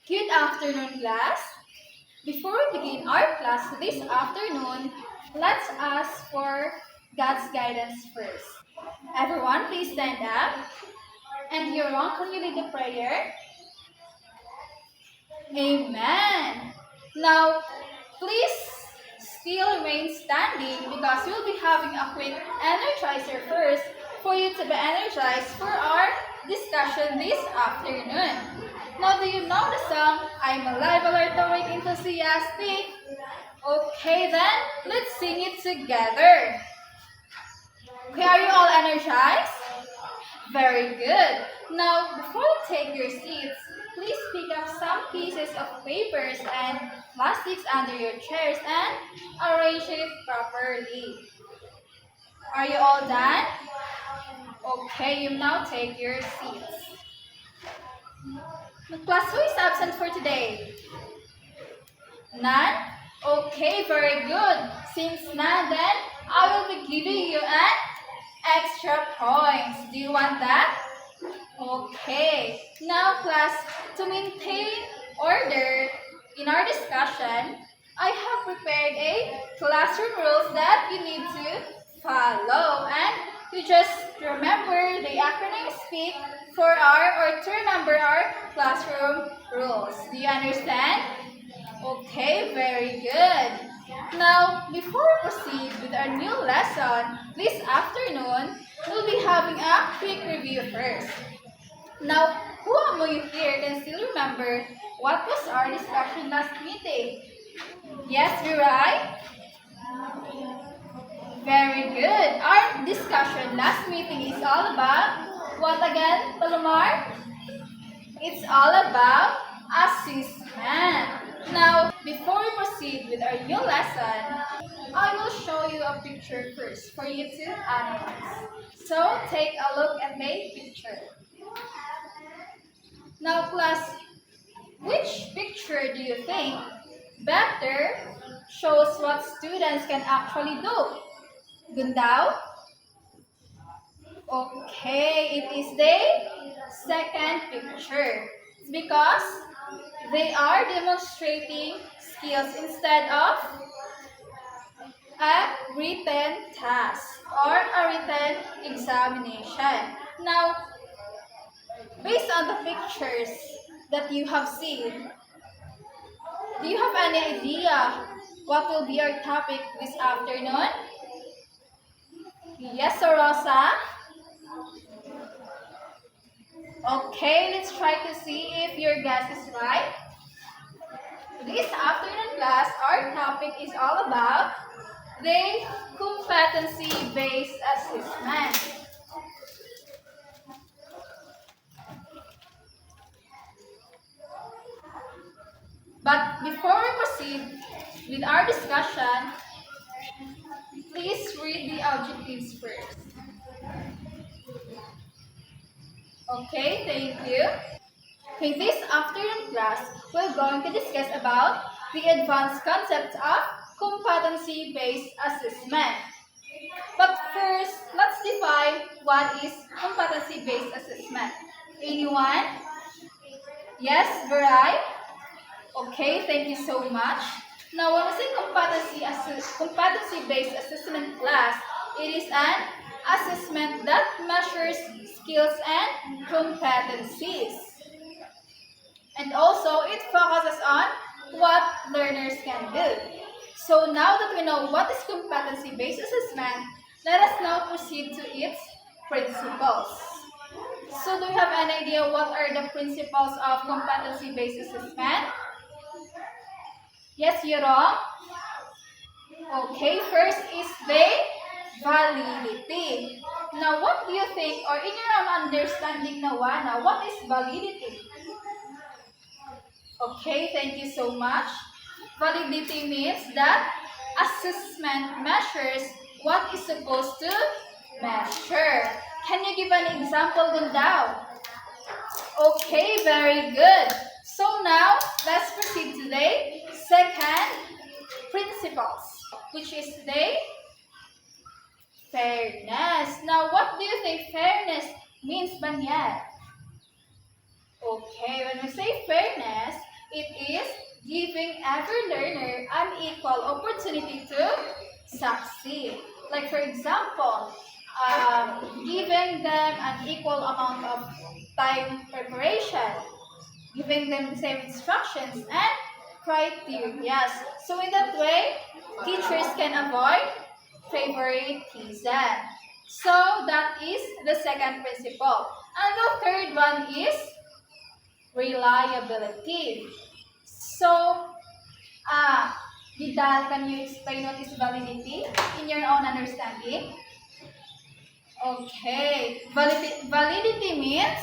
Good afternoon, class. Before we begin our class this afternoon, let's ask for God's guidance first. Everyone, please stand up. And Yoron, can you lead the prayer? Amen. Now, please still remain standing because we'll be having a quick energizer first for you to be energized for our discussion this afternoon. Now, do you know the song, I'm alive, alert, awake, enthusiastic? Okay then, let's sing it together. Okay, are you all energized? Very good. Now, before you take your seats, please pick up some pieces of papers and plastics under your chairs and arrange it properly. Are you all done? Okay, you now take your seats. Class, who is absent for today? None? Okay, very good. Since none, then I will be giving you an extra points. Do you want that? Okay. Now, class, to maintain order in our discussion, I have prepared a classroom rules that you need to follow. And you just remember the acronym SPEAK to remember our classroom rules. Do you understand? Okay, very good. Now, before we proceed with our new lesson this afternoon, we'll be having a quick review first. Now, who among you here can still remember what was our discussion last meeting? Yes, we're right? Very good. Our discussion last meeting is all about what again, Palomar? It's all about assessment. Now, before we proceed with our new lesson, I will show you a picture first for you to analyze. So, take a look at the picture. Now, class, which picture do you think better shows what students can actually do? Gundao? Okay, it is the second picture. It's because they are demonstrating skills instead of a written task or a written examination. Now, based on the pictures that you have seen, do you have any idea what will be our topic this afternoon? Yes, so Rosa? Okay, let's try to see if your guess is right. This afternoon class, our topic is all about the competency-based assessment. But before we proceed with our discussion, please read the objectives first. Okay, thank you. Okay, this afternoon class, we're going to discuss about the advanced concepts of competency-based assessment. But first, let's define what is competency-based assessment. Anyone? Yes, Verai? Okay, thank you so much. Now, when we say competency-based assessment class, it is an assessment that measures skills and competencies. And also, it focuses on what learners can do. So now that we know what is competency-based assessment, let us now proceed to its principles. So do you have an idea what are the principles of competency-based assessment? Yes, Yoro? Okay, first is the validity. Now, what do you think, or in your own understanding, Nawana, what is validity? Okay, thank you so much. Validity means that assessment measures what is supposed to measure. Can you give an example, Gundao? Okay, very good. So now, let's proceed to the second principles, which is the fairness. Now, what do you think fairness means, Banyat? Okay, when we say fairness, It is giving every learner an equal opportunity to succeed. Like for example, giving them an equal amount of time preparation, giving them the same instructions and criteria. So in that way, teachers can avoid favoritism. So that is the second principle. And the third one is reliability. So, Vidal, can you explain what is validity in your own understanding? Okay, validity means,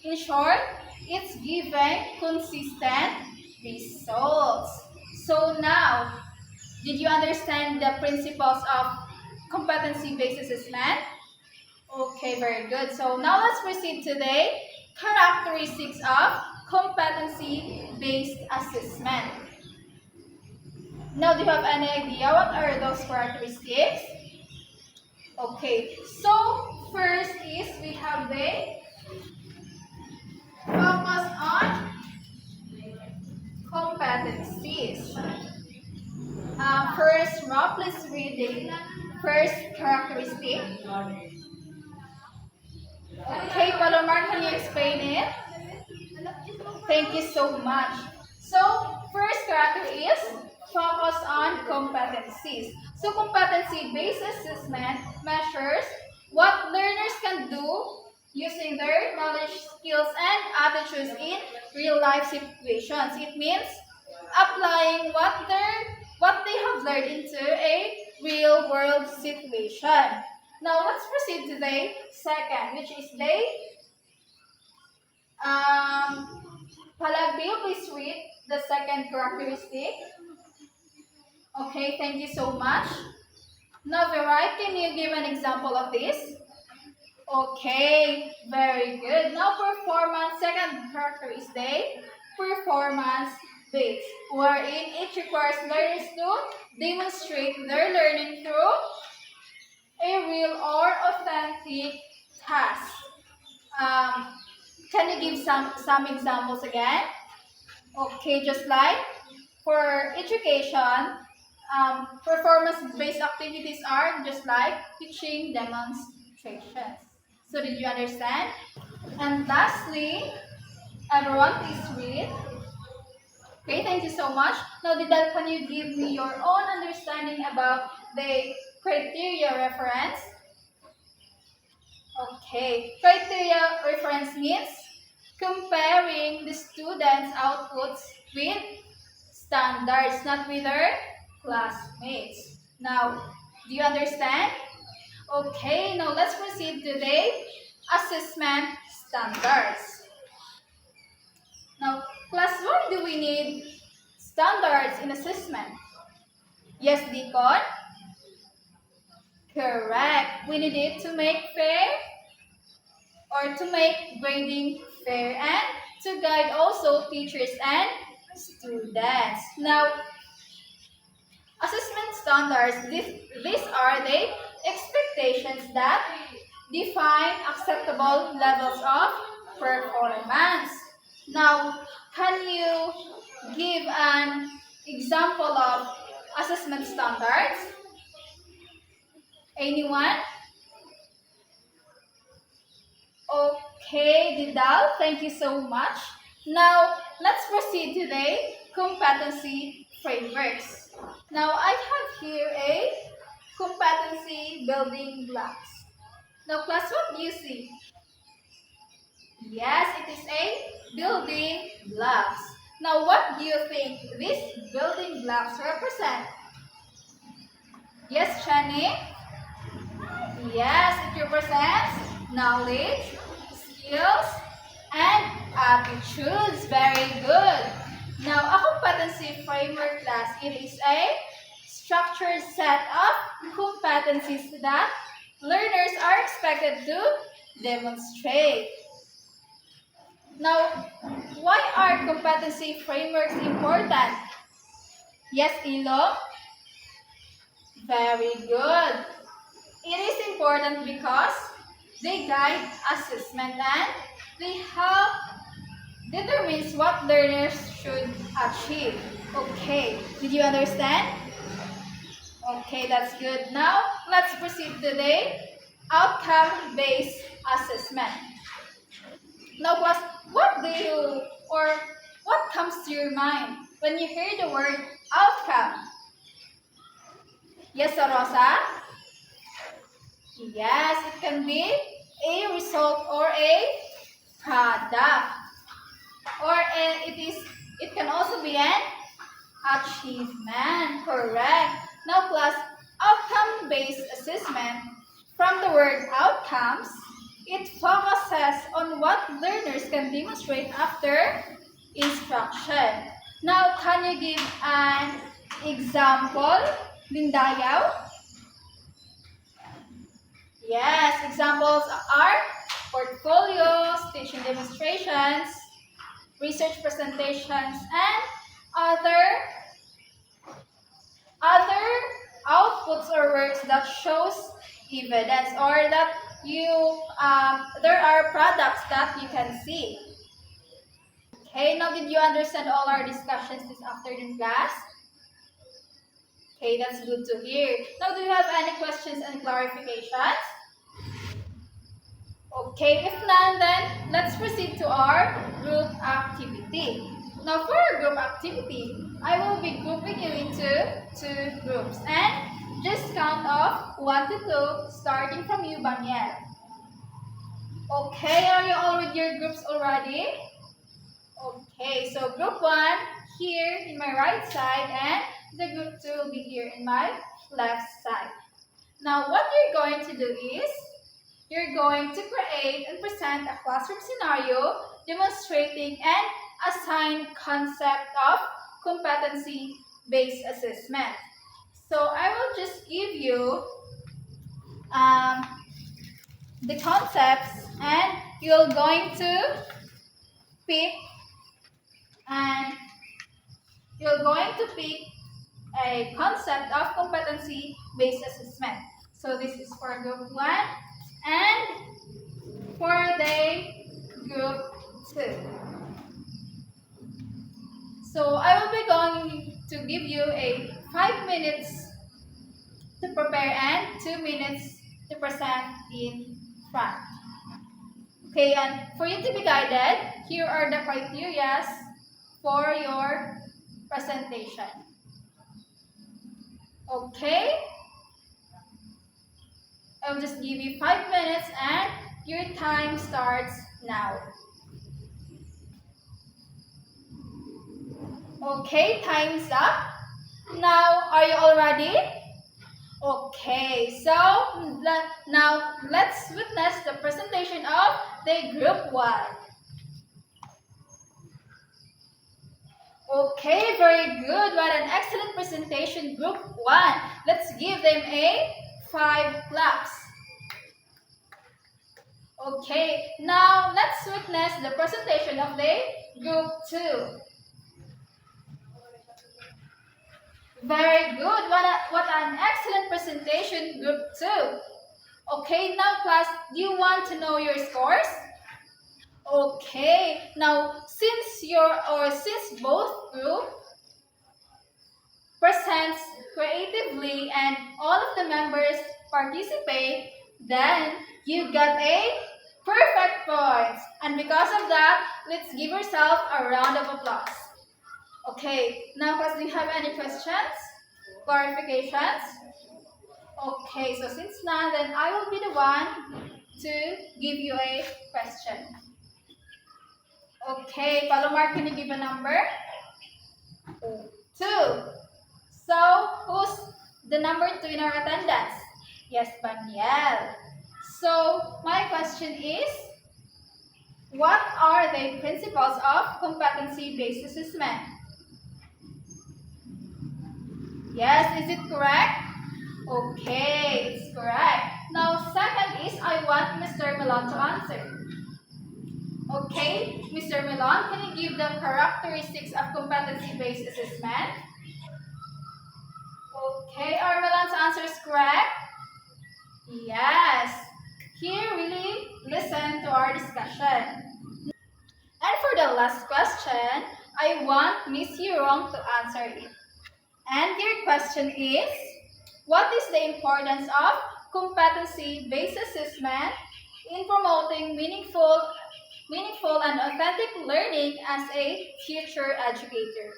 in short, it's giving consistent results. So now, did you understand the principles of competency-based assessment? Okay, very good. So now let's proceed to the characteristics of competency-based assessment. Now, do you have any idea what are those characteristics? Okay, so first is we have the focus on competencies. First, Rob, please read the first characteristic. Okay, Palomar, can you explain it? Thank you so much. So, first character is focus on competencies. So, competency-based assessment measures what learners can do using their knowledge, skills, and attitudes in real-life situations. It means applying what they have learned into a real-world situation. Now, let's proceed to the second, which is the Palagbil, please read the second characteristic. Okay, thank you so much. Now, Verai, can you give an example of this? Okay, very good. Now, performance, second character is the performance-based, wherein it requires learners to demonstrate their learning through a real or authentic task. Can you give some examples again? Okay, just like for education, performance-based activities are just like teaching demonstrations. So did you understand? And lastly, everyone please read. Okay, thank you so much. Now, Didal, can you give me your own understanding about the criteria reference? Okay, criteria reference means comparing the students' outputs with standards, not with their classmates. Now, do you understand? Okay, now let's proceed to the assessment standards. Now, class, why do we need standards in assessment? Yes, Deacon? Correct. We need it to make fair or to make grading fair and to guide also teachers and students. Now, assessment standards, these are the expectations that define acceptable levels of performance. Now, can you give an example of assessment standards? Anyone? Okay, Didal, thank you so much. Now, let's proceed to the competency frameworks. Now, I have here a competency building blocks. Now, class, what do you see? Yes, it is a building blocks. Now, what do you think these building blocks represent? Yes, Shani? Yes, it represents knowledge, skills, and attitudes. Very good. Now, a competency framework class, it is a structured set of competencies that learners are expected to demonstrate. Now, why are competency frameworks important? Yes, Ilo? Very good. It is important because they guide assessment and they help determine what learners should achieve. Okay, did you understand? Okay, that's good. Now, let's proceed to the outcome-based assessment. Now, class, what do you or what comes to your mind when you hear the word outcome? Yes, Rosa? Yes, it can be a result or a product. Or it can also be an achievement. Correct. Now, class, outcome-based assessment, from the word outcomes, it focuses on what learners can demonstrate after instruction. Now, can you give an example, Lindayaw? Yes, examples are portfolios, teaching demonstrations, research presentations, and other outputs or works that shows evidence or that there are products that you can see. Okay, now did you understand all our discussions this afternoon, class? Okay, that's good to hear. Now, do you have any questions and clarifications? Okay, if none, then let's proceed to our group activity. Now, for our group activity, I will be grouping you into 2 groups and just count off 1 to 2, starting from you, Baniel. Okay, are you all with your groups already? Okay, so group 1 here in my right side and the group 2 will be here in my left side. Now, what you're going to do is, you're going to create and present a classroom scenario demonstrating an assigned concept of competency-based assessment. So I will just give you the concepts and you're going to pick a concept of competency-based assessment. So this is for group 1 and for the group 2. So I will be going to give you a 5 minutes to prepare and 2 minutes to present in front. Okay, and for you to be guided, here are the criteria for your presentation. Okay? I'll just give you 5 minutes and your time starts now. Okay, time's up. Now, are you all ready? Okay, so now let's witness the presentation of the group 1. Okay, very good. What an excellent presentation, group 1. Let's give them a 5 claps. Okay, now let's witness the presentation of the group 2. Very good. What an excellent presentation, group 2. Okay, now class, do you want to know your scores? Okay, now since both group presents creatively and all of the members participate, then you got a perfect points. And because of that, let's give yourself a round of applause. Okay, now class, do you have any questions? Clarifications? Okay, so since none, then I will be the one to give you a question. Okay, Palomar, can you give a number? 2. So, who's the number 2 in our attendance? Yes, Baniel. So, my question is, what are the principles of competency-based assessment? Yes, is it correct? Okay, it's correct. Now, second is, I want Mr. Melon to answer. Okay, Mr. Melon, can you give the characteristics of competency-based assessment? Okay, are Melon's answers correct? Yes. Here, really listen to our discussion. And for the last question, I want Miss Yurong to answer it. And your question is, what is the importance of competency-based assessment in promoting meaningful and authentic learning as a future educator?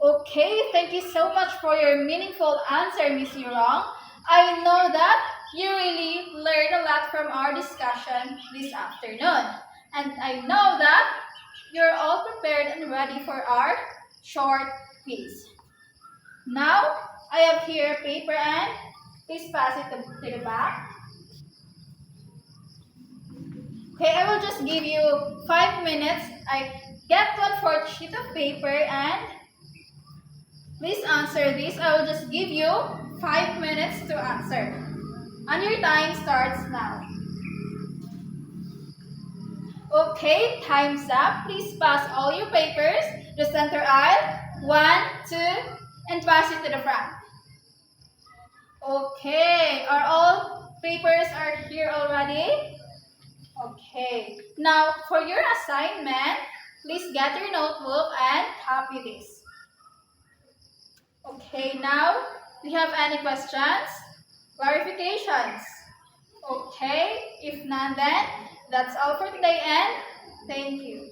Okay, thank you so much for your meaningful answer, Miss Yurong. I know that you really learned a lot from our discussion this afternoon. And I know that you're all prepared and ready for our short quiz. Now, I have here a paper and please pass it to the back. Okay, I will just give you 5 minutes. I get 1/4 sheet of paper and please answer this. I will just give you 5 minutes to answer. And your time starts now. Okay, time's up. Please pass all your papers to the center aisle. 1, 2, and pass it to the front. Okay, are all papers are here already? Okay, now for your assignment, please get your notebook and copy this. Okay, now, do you have any questions? Clarifications? Okay, if none then, that's all for today and thank you.